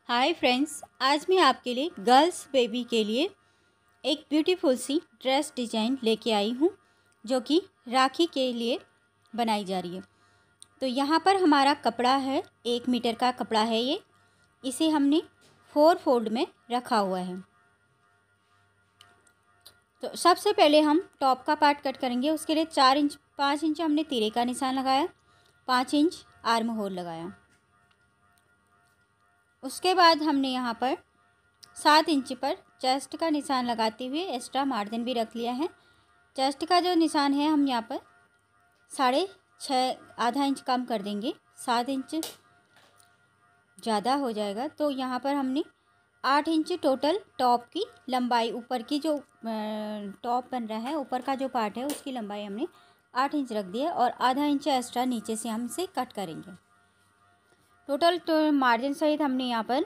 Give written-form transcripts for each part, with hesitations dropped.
Hi friends, आज मैं आपके लिए गर्ल्स बेबी के लिए एक ब्यूटीफुल सी ड्रेस डिज़ाइन लेके आई हूँ जो कि राखी के लिए बनाई जा रही है। तो यहाँ पर हमारा कपड़ा है 1 मीटर का कपड़ा है ये। इसे हमने 4 फोल्ड में रखा हुआ है। तो सबसे पहले हम टॉप का पार्ट कट करेंगे। उसके लिए 5 इंच हमने तीरे का निशान लगाया, 5 इंच आर्म होल लगाया। उसके बाद हमने यहाँ पर 7 इंच पर चेस्ट का निशान लगाते हुए एक्स्ट्रा मार्जिन भी रख लिया है। चेस्ट का जो निशान है हम यहाँ पर 6.5 आधा इंच कम कर देंगे, 7 इंच ज़्यादा हो जाएगा। तो यहाँ पर हमने 8 इंच टोटल टॉप की लंबाई, ऊपर की जो टॉप बन रहा है ऊपर का जो पार्ट है उसकी लंबाई हमने 8 इंच रख दी है और आधा इंच एक्स्ट्रा नीचे से हम इसे कट करेंगे। टोटल तो मार्जिन सहित हमने यहाँ पर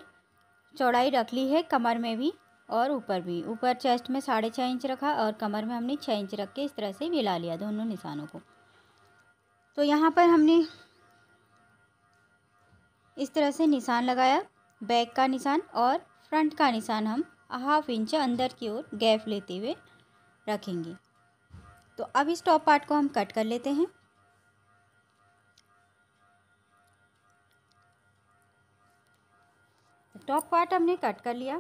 चौड़ाई रख ली है कमर में भी और ऊपर भी। ऊपर चेस्ट में 6.5 इंच रखा और कमर में हमने 6 इंच रख के इस तरह से मिला लिया दोनों निशानों को। तो यहाँ पर हमने इस तरह से निशान लगाया, बैक का निशान और फ्रंट का निशान हम 1/2 इंच अंदर की ओर गैप लेते हुए रखेंगे। तो अब इस टॉप पार्ट को हम कट कर लेते हैं। टॉप पार्ट हमने कट कर लिया।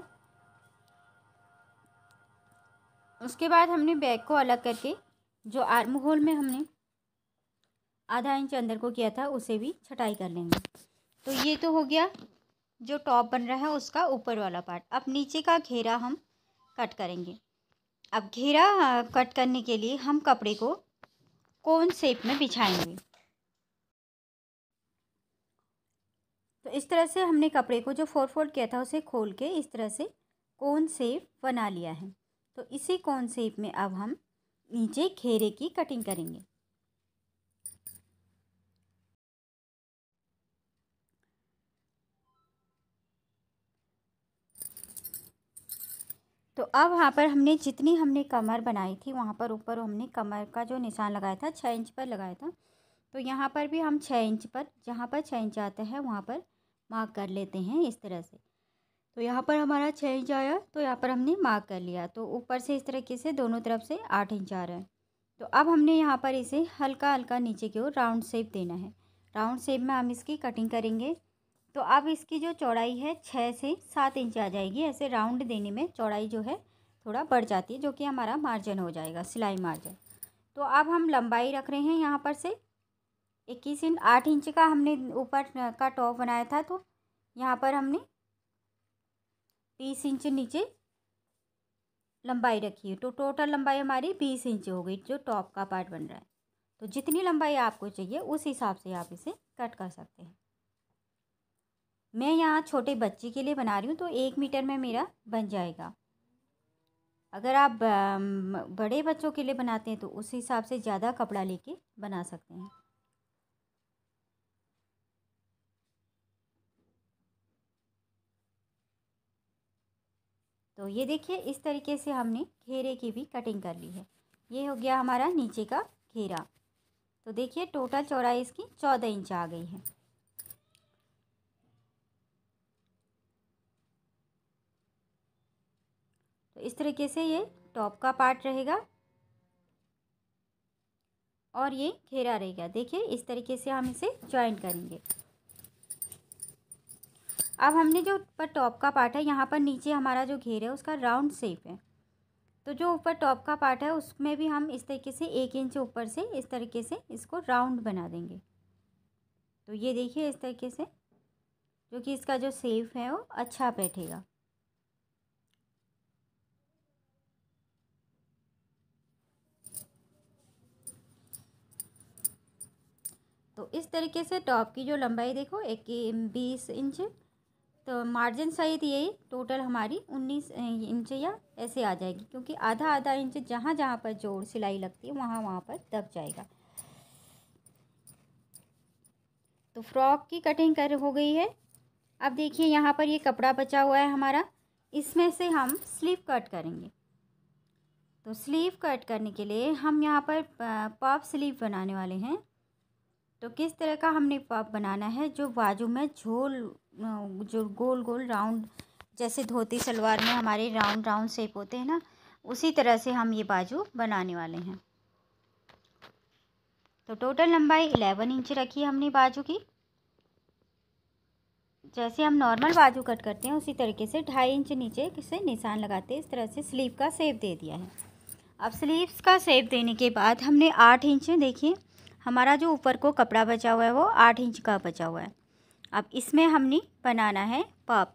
उसके बाद हमने बैक को अलग करके जो आर्म होल में हमने आधा इंच अंदर को किया था उसे भी छटाई कर लेंगे। तो ये तो हो गया जो टॉप बन रहा है उसका ऊपर वाला पार्ट। अब नीचे का घेरा हम कट करेंगे। अब घेरा कट करने के लिए हम कपड़े को कोन शेप में बिछाएंगे। तो इस तरह से हमने कपड़े को जो 4 फोल्ड किया था उसे खोल के इस तरह से कोन शेप बना लिया है। तो इसी कोन शेप में अब हम नीचे घेरे की कटिंग करेंगे। तो अब वहाँ पर हमने जितनी हमने कमर बनाई थी वहाँ पर ऊपर हमने कमर का जो निशान लगाया था 6 इंच पर लगाया था। तो यहाँ पर भी हम 6 इंच पर, जहाँ पर 6 इंच आता है वहाँ पर मार्क कर लेते हैं इस तरह से। तो यहाँ पर हमारा 6 इंच आया तो यहाँ पर हमने मार्क कर लिया। तो ऊपर से इस तरीके से दोनों तरफ से 8 इंच आ रहा है। तो अब हमने यहाँ पर इसे हल्का हल्का नीचे की ओर राउंड शेप देना है। राउंड शेप में हम इसकी कटिंग करेंगे। तो अब इसकी जो चौड़ाई है 6 से 7 इंच आ जाएगी। ऐसे राउंड देने में चौड़ाई जो है थोड़ा बढ़ जाती है, जो कि हमारा मार्जिन हो जाएगा, सिलाई मार्जिन। तो अब हम लंबाई रख रहे हैं यहाँ पर से 21 इंच। 8 इंच का हमने ऊपर का टॉप बनाया था तो यहाँ पर हमने 20 इंच नीचे लंबाई रखी है। तो टोटल लंबाई हमारी 20 इंच हो गई जो टॉप का पार्ट बन रहा है। तो जितनी लंबाई आपको चाहिए उस हिसाब से आप इसे कट कर सकते हैं। मैं यहाँ छोटे बच्चे के लिए बना रही हूँ तो 1 मीटर में मेरा बन जाएगा। अगर आप बड़े बच्चों के लिए बनाते हैं तो उस हिसाब से ज़्यादा कपड़ा लेके बना सकते हैं। तो ये देखिए इस तरीके से हमने घेरे की भी कटिंग कर ली है। ये हो गया हमारा नीचे का घेरा। तो देखिए टोटल चौड़ाई इसकी 14 इंच आ गई है। तो इस तरीके से ये टॉप का पार्ट रहेगा और ये घेरा रहेगा। देखिए इस तरीके से हम इसे जॉइन करेंगे। अब हमने जो ऊपर टॉप का पार्ट है यहाँ पर नीचे हमारा जो घेर है उसका राउंड शेप है। तो जो ऊपर टॉप का पार्ट है उसमें भी हम इस तरीके से 1 इंच ऊपर से इस तरीके से इसको राउंड बना देंगे। तो ये देखिए इस तरीके से, जो कि इसका जो शेप है वो अच्छा बैठेगा। तो इस तरीके से टॉप की जो लंबाई देखो 20 इंच, तो मार्जिन सहित यही टोटल हमारी 19 इंच या ऐसे आ जाएगी, क्योंकि आधा आधा इंच जहाँ जहाँ पर जोड़ सिलाई लगती है वहाँ वहाँ पर दब जाएगा। तो फ्रॉक की कटिंग कर हो गई है। अब देखिए यहाँ पर ये कपड़ा बचा हुआ है हमारा, इसमें से हम स्लीव कट करेंगे। तो स्लीव कट करने के लिए हम यहाँ पर पफ स्लीव बनाने वाले हैं। तो किस तरह का हमने पफ बनाना है, जो बाजू में झोल जो गोल गोल राउंड, जैसे धोती सलवार में हमारे राउंड राउंड शेप होते हैं ना, उसी तरह से हम ये बाजू बनाने वाले हैं। तो टोटल लंबाई 11 इंच रखी हमने बाजू की। जैसे हम नॉर्मल बाजू कट करते हैं उसी तरीके से 2.5 इंच नीचे से निशान लगाते हैं। इस तरह से स्लीव का शेप दे दिया है। अब स्लीव्स का शेप देने के बाद हमने 8 इंच, देखिए हमारा जो ऊपर को कपड़ा बचा हुआ है वो 8 इंच का बचा हुआ है। अब इसमें हमने बनाना है पफ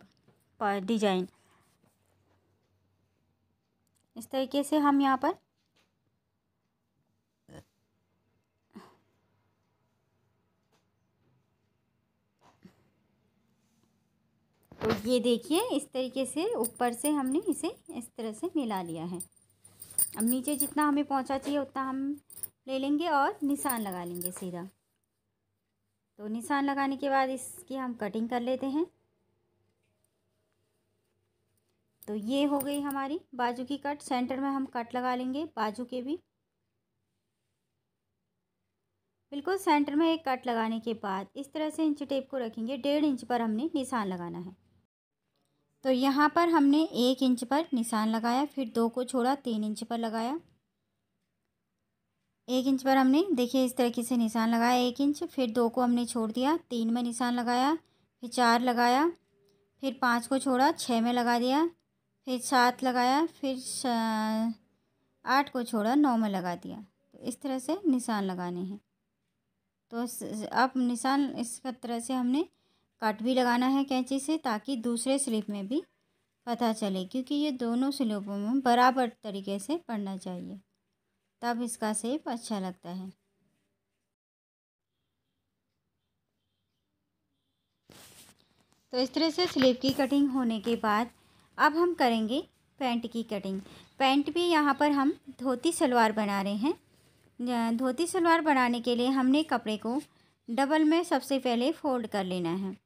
डिजाइन। इस तरीके से हम यहाँ पर तो ये देखिए इस तरीके से ऊपर से हमने इसे इस तरह से मिला लिया है। अब नीचे जितना हमें पहुंचा चाहिए उतना हम ले लेंगे और निशान लगा लेंगे सीधा। तो निशान लगाने के बाद इसकी हम कटिंग कर लेते हैं। तो ये हो गई हमारी बाजू की कट। सेंटर में हम कट लगा लेंगे बाजू के भी। बिल्कुल सेंटर में एक कट लगाने के बाद इस तरह से इंच टेप को रखेंगे। 1.5 इंच पर हमने निशान लगाना है। तो यहाँ पर हमने 1 इंच पर निशान लगाया, फिर 2 को छोड़ा, 3 इंच पर लगाया। 1 इंच पर हमने देखिए इस तरीके से निशान लगाया 1 इंच, फिर 2 को हमने छोड़ दिया, 3 में निशान लगाया, फिर 4 लगाया, फिर 5 को छोड़ा, 6 में लगा दिया, फिर 7 लगाया, फिर 8 को छोड़ा, 9 में लगा दिया। तो इस तरह से निशान लगाने हैं। तो अब निशान इस तरह से हमने कट भी लगाना है कैंची से, ताकि दूसरे स्लीव में भी पता चले, क्योंकि ये दोनों स्लीवों में बराबर तरीके से पड़ना चाहिए, तब इसका शेप अच्छा लगता है। तो इस तरह से स्लीव की कटिंग होने के बाद अब हम करेंगे पैंट की कटिंग। पैंट भी यहाँ पर हम धोती सलवार बना रहे हैं। धोती सलवार बनाने के लिए हमने कपड़े को डबल में सबसे पहले फ़ोल्ड कर लेना है।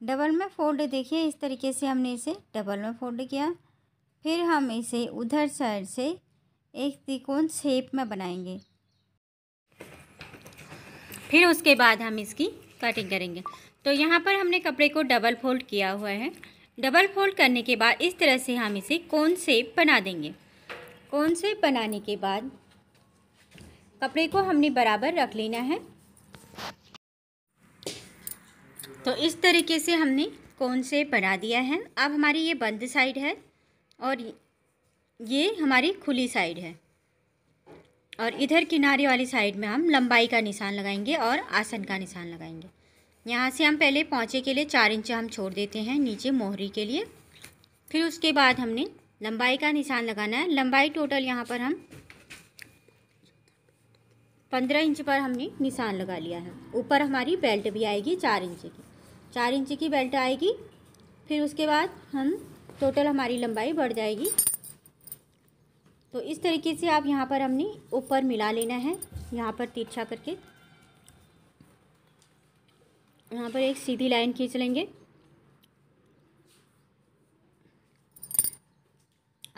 डबल में फ़ोल्ड देखिए इस तरीके से हमने इसे डबल में फ़ोल्ड किया। फिर हम इसे उधर साइड से एक त्रिकोण शेप में बनाएंगे। फिर उसके बाद हम इसकी कटिंग करेंगे। तो यहाँ पर हमने कपड़े को डबल फोल्ड किया हुआ है। डबल फोल्ड करने के बाद इस तरह से हम इसे कोन शेप बना देंगे। कोन शेप बनाने के बाद कपड़े को हमने बराबर रख लेना है। तो इस तरीके से हमने कोन शेप बना दिया है। अब हमारी ये बंद साइड है और ये हमारी खुली साइड है, और इधर किनारे वाली साइड में हम लंबाई का निशान लगाएंगे और आसन का निशान लगाएंगे। यहाँ से हम पहले पौंचे के लिए 4 इंच हम छोड़ देते हैं नीचे मोहरी के लिए। फिर उसके बाद हमने लंबाई का निशान लगाना है। लंबाई टोटल यहाँ पर हम 15 इंच पर हमने निशान लगा लिया है। ऊपर हमारी बेल्ट भी आएगी 4 इंच की, 4 इंच की बेल्ट आएगी। फिर उसके बाद हम टोटल हमारी लंबाई बढ़ जाएगी। तो इस तरीके से आप यहाँ पर हमने ऊपर मिला लेना है, यहाँ पर तिरछा करके यहाँ पर एक सीधी लाइन खींच लेंगे।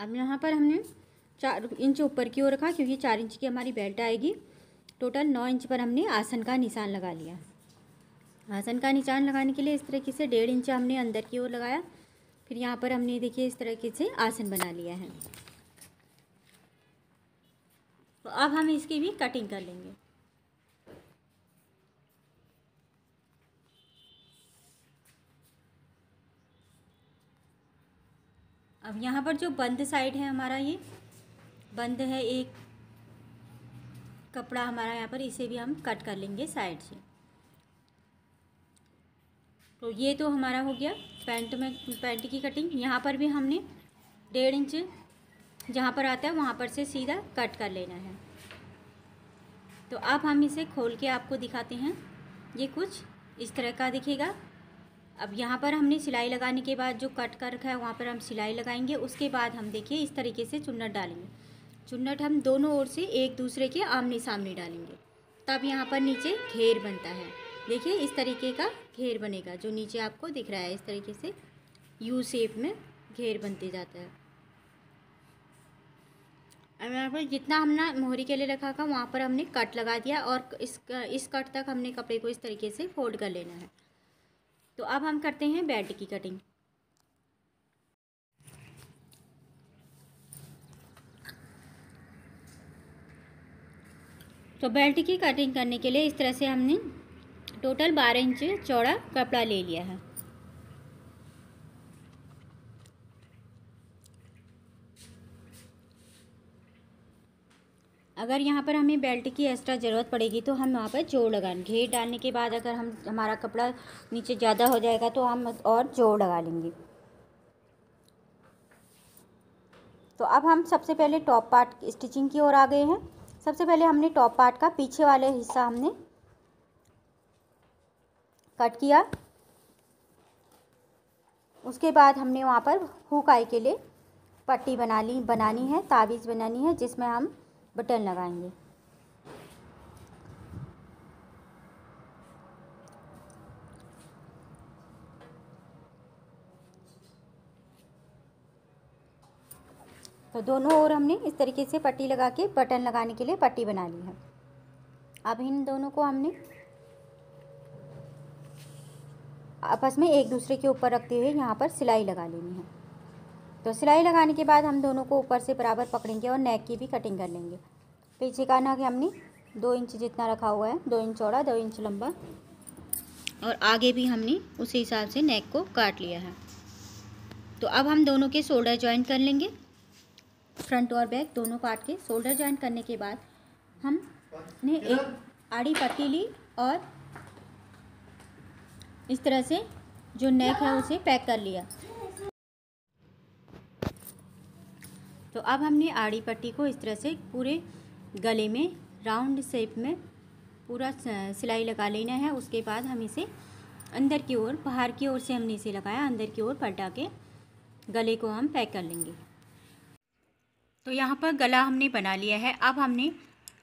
अब यहाँ पर हमने 4 इंच ऊपर की ओर रखा, क्योंकि 4 इंच की हमारी बेल्ट आएगी। टोटल 9 इंच पर हमने आसन का निशान लगा लिया। आसन का निशान लगाने के लिए इस तरीके से 1.5 इंच हमने अंदर की ओर लगाया। फिर यहाँ पर हमने देखिए इस तरीके से आसन बना लिया है। तो अब हम इसकी भी कटिंग कर लेंगे। अब यहाँ पर जो बंद साइड है हमारा, ये बंद है एक कपड़ा हमारा यहाँ पर, इसे भी हम कट कर लेंगे साइड से। तो ये तो हमारा हो गया पैंट की कटिंग। यहाँ पर भी हमने 1.5 इंच जहाँ पर आता है वहाँ पर से सीधा कट कर लेना है। तो अब हम इसे खोल के आपको दिखाते हैं। ये कुछ इस तरह का दिखेगा। अब यहाँ पर हमने सिलाई लगाने के बाद जो कट कर रखा है वहाँ पर हम सिलाई लगाएंगे। उसके बाद हम देखिए इस तरीके से चुन्नट डालेंगे। चुन्नट हम दोनों ओर से एक दूसरे के आमने सामने डालेंगे, तब यहाँ पर नीचे घेर बनता है। देखिए इस तरीके का घेर बनेगा, जो नीचे आपको दिख रहा है। इस तरीके से यू शेप में घेर बनते जाता है। अब यहाँ पर जितना हमने मोहरी के लिए रखा था वहाँ पर हमने कट लगा दिया और इस कट तक हमने कपड़े को इस तरीके से फोल्ड कर लेना है। तो अब हम करते हैं बेल्ट की कटिंग। तो बेल्ट की कटिंग करने के लिए इस तरह से हमने टोटल 12 इंच चौड़ा कपड़ा ले लिया है। अगर यहाँ पर हमें बेल्ट की एक्स्ट्रा ज़रूरत पड़ेगी तो हम वहाँ पर जोड़ लगाएंगे। घेर डालने के बाद अगर हमारा कपड़ा नीचे ज़्यादा हो जाएगा तो हम और जोड़ लगा लेंगे। तो अब हम सबसे पहले टॉप पार्ट स्टिचिंग की ओर आ गए हैं। सबसे पहले हमने टॉप पार्ट का पीछे वाले हिस्सा हमने कट किया। उसके बाद हमने वहाँ पर हुक आई के लिए पट्टी बनानी है, ताबीज़ बनानी है, जिसमें हम बटन लगाएंगे। तो दोनों ओर हमने इस तरीके से पट्टी लगा के बटन लगाने के लिए पट्टी बना ली है। अब इन दोनों को हमने आपस में एक दूसरे के ऊपर रखते हुए यहाँ पर सिलाई लगा लेनी है। तो सिलाई लगाने के बाद हम दोनों को ऊपर से बराबर पकड़ेंगे और नेक की भी कटिंग कर लेंगे। पीछे का नग हमने 2 इंच जितना रखा हुआ है, 2 इंच चौड़ा 2 इंच लंबा, और आगे भी हमने उसी हिसाब से नेक को काट लिया है। तो अब हम दोनों के शोल्डर जॉइंट कर लेंगे। फ्रंट और बैक दोनों पार्ट के शोल्डर जॉइंट करने के बाद हमने एक आड़ी पट्टी ली और इस तरह से जो नेक है उसे पैक कर लिया। तो अब हमने आड़ी पट्टी को इस तरह से पूरे गले में राउंड शेप में पूरा सिलाई लगा लेना है। उसके बाद हम इसे अंदर की ओर, बाहर की ओर से हमने इसे लगाया, अंदर की ओर पलटा के गले को हम पैक कर लेंगे। तो यहाँ पर गला हमने बना लिया है। अब हमने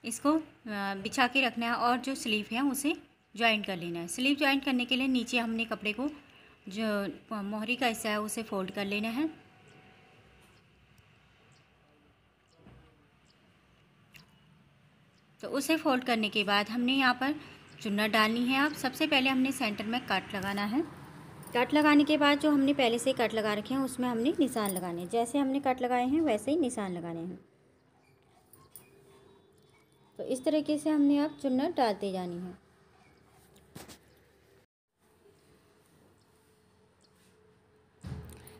इसको बिछा के रखना है और जो स्लीव है उसे जॉइंट कर लेना है। स्लीव जॉइंट करने के लिए नीचे हमने कपड़े को, जो मोहरी का हिस्सा है उसे फोल्ड कर लेना है। तो उसे फोल्ड करने के बाद हमने यहाँ पर चुन्नट डालनी है। अब सबसे पहले हमने सेंटर में कट लगाना है। कट लगाने के बाद जो हमने पहले से कट लगा रखे हैं उसमें हमने निशान लगाने हैं। जैसे हमने कट लगाए हैं वैसे ही निशान लगाने हैं। तो इस तरीके से हमने अब चुन्नट डालते जानी है।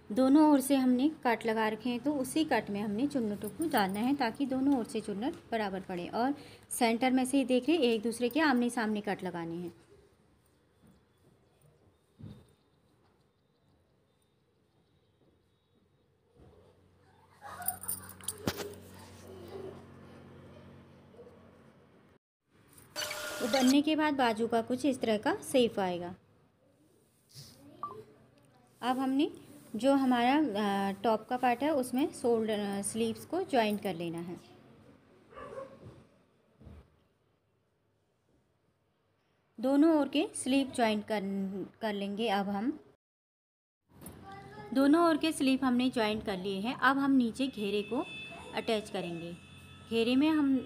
दोनों ओर से हमने कट लगा रखे हैं तो उसी कट में हमने चुन्नटों को डालना है ताकि दोनों ओर से चुन्नट बराबर पड़े। और सेंटर में से ही देख रहे एक दूसरे के आमने सामने कट लगाने हैं। तो बनने के बाद बाजू का कुछ इस तरह का शेप आएगा। अब हमने जो हमारा टॉप का पार्ट है उसमें शोल्डर स्लीव्स को जॉइंट कर लेना है। दोनों ओर के स्लीव जॉइंट कर लेंगे। अब हम दोनों ओर के स्लीव हमने जॉइंट कर लिए हैं। अब हम नीचे घेरे को अटैच करेंगे। घेरे में हम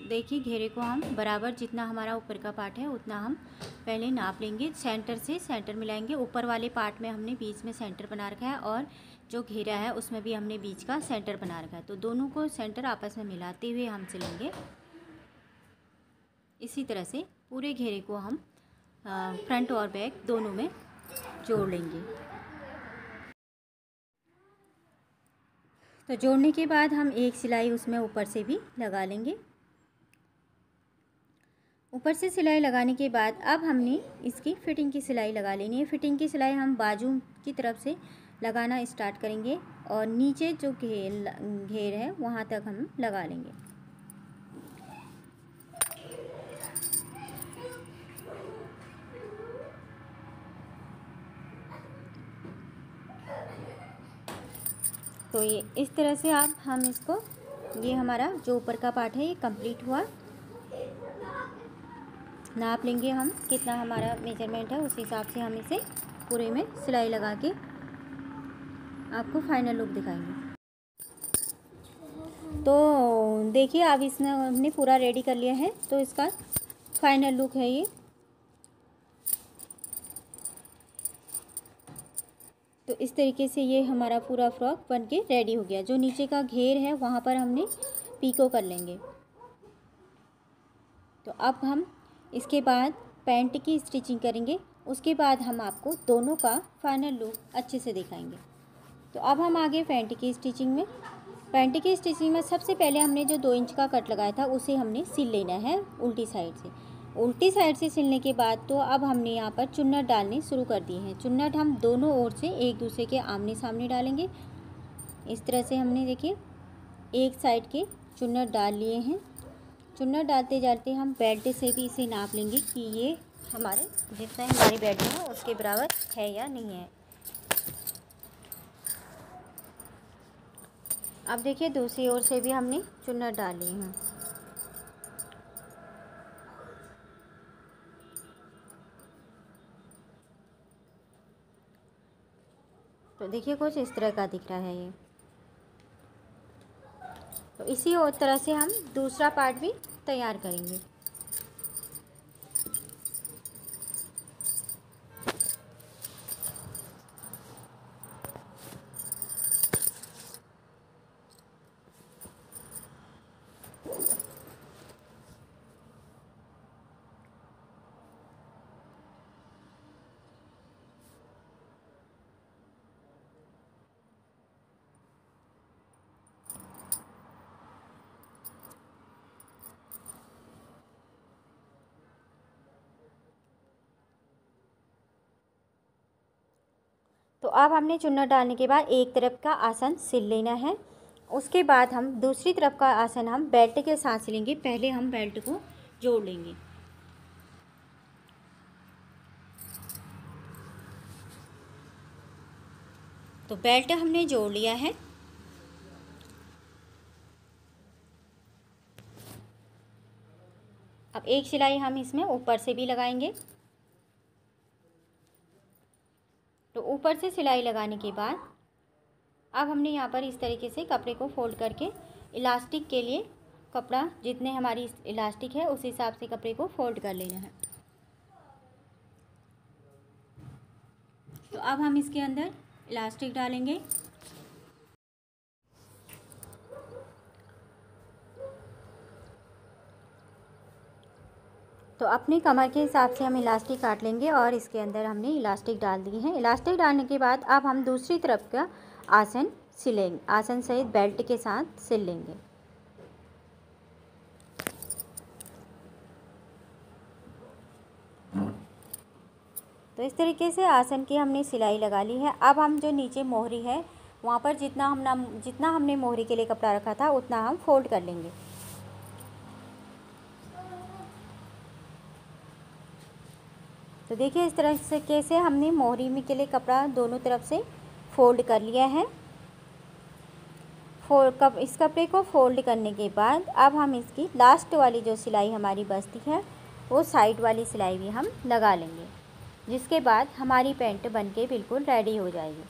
देखिए, घेरे को हम बराबर जितना हमारा ऊपर का पार्ट है उतना हम पहले नाप लेंगे। सेंटर से सेंटर मिलाएंगे। ऊपर वाले पार्ट में हमने बीच में सेंटर बना रखा है और जो घेरा है उसमें भी हमने बीच का सेंटर बना रखा है। तो दोनों को सेंटर आपस में मिलाते हुए हम सिलेंगे। इसी तरह से पूरे घेरे को हम फ्रंट और बैक दोनों में जोड़ लेंगे। तो जोड़ने के बाद हम एक सिलाई उसमें ऊपर से भी लगा लेंगे। ऊपर से सिलाई लगाने के बाद अब हमने इसकी फिटिंग की सिलाई लगा लेनी है। फिटिंग की सिलाई हम बाजू की तरफ से लगाना स्टार्ट करेंगे और नीचे जो घेर है वहाँ तक हम लगा लेंगे। तो ये इस तरह से अब हम इसको, ये हमारा जो ऊपर का पार्ट है ये कंप्लीट हुआ। नाप लेंगे हम कितना हमारा मेजरमेंट है, उस हिसाब से हम इसे पूरे में सिलाई लगा के आपको फाइनल लुक दिखाएंगे। तो देखिए अब इसने हमने पूरा रेडी कर लिया है, तो इसका फाइनल लुक है ये। तो इस तरीके से ये हमारा पूरा फ्रॉक बनके रेडी हो गया। जो नीचे का घेर है वहाँ पर हमने पीको कर लेंगे। तो अब हम इसके बाद पैंट की स्टिचिंग करेंगे, उसके बाद हम आपको दोनों का फाइनल लुक अच्छे से दिखाएंगे। तो अब हम आगे पैंट की स्टिचिंग में। पैंट की स्टिचिंग में सबसे पहले हमने जो 2 इंच का कट लगाया था उसे हमने सिल लेना है उल्टी साइड से। उल्टी साइड से सिलने के बाद तो अब हमने यहाँ पर चुन्नट डालने शुरू कर दिए हैं। चुन्नट हम दोनों ओर से एक दूसरे के आमने सामने डालेंगे। इस तरह से हमने देखिए एक साइड के चुन्नट डाल लिए हैं। चुन्नट डालते जाते हम बेल्ट से भी इसे नाप लेंगे कि ये हमारे जितना हमारी बेल्ट है उसके बराबर है या नहीं है। अब देखिए दूसरी ओर से भी हमने चुन्नट डाल लिए हैं। तो देखिए कुछ इस तरह का दिख रहा है ये। तो इसी और तरह से हम दूसरा पार्ट भी तैयार करेंगे। तो अब हमने चुन्नट डालने के बाद एक तरफ का आसन सिल लेना है। उसके बाद हम दूसरी तरफ का आसन हम बेल्ट के साथ सिलेंगे। पहले हम बेल्ट को जोड़ लेंगे। तो बेल्ट हमने जोड़ लिया है। अब एक सिलाई हम इसमें ऊपर से भी लगाएंगे। तो ऊपर से सिलाई लगाने के बाद अब हमने यहाँ पर इस तरीके से कपड़े को फोल्ड करके इलास्टिक के लिए कपड़ा जितने हमारी इलास्टिक है उस हिसाब से कपड़े को फोल्ड कर लेना है। तो अब हम इसके अंदर इलास्टिक डालेंगे। तो अपनी कमर के हिसाब से हम इलास्टिक काट लेंगे और इसके अंदर हमने इलास्टिक डाल दी है। इलास्टिक डालने के बाद अब हम दूसरी तरफ का आसन सिलेंगे। आसन सहित बेल्ट के साथ सिल लेंगे। तो इस तरीके से आसन की हमने सिलाई लगा ली है। अब हम जो नीचे मोहरी है वहाँ पर जितना हमने मोहरी के लिए कपड़ा रखा था उतना हम फोल्ड कर लेंगे। तो देखिए इस तरह से कैसे हमने मोहरी में के लिए कपड़ा दोनों तरफ से फोल्ड कर लिया है। इस कपड़े को फोल्ड करने के बाद अब हम इसकी लास्ट वाली जो सिलाई हमारी बचती है वो साइड वाली सिलाई भी हम लगा लेंगे, जिसके बाद हमारी पैंट बनके बिल्कुल रेडी हो जाएगी।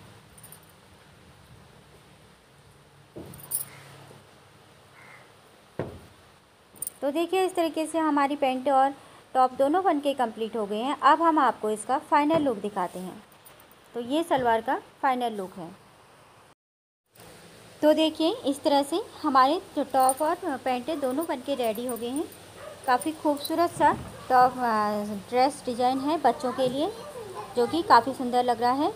तो देखिए इस तरीके से हमारी पैंट और टॉप दोनों बनके कंप्लीट हो गए हैं। अब हम आपको इसका फाइनल लुक दिखाते हैं। तो ये सलवार का फाइनल लुक है। तो देखिए इस तरह से हमारे टॉप और पैंटें दोनों बनके रेडी हो गए हैं। काफ़ी खूबसूरत सा टॉप ड्रेस डिज़ाइन है बच्चों के लिए, जो कि काफ़ी सुंदर लग रहा है।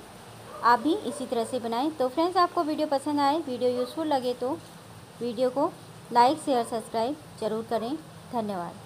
आप भी इसी तरह से बनाएं। तो फ्रेंड्स आपको वीडियो पसंद आए, वीडियो यूज़फुल लगे तो वीडियो को लाइक शेयर सब्सक्राइब ज़रूर करें। धन्यवाद।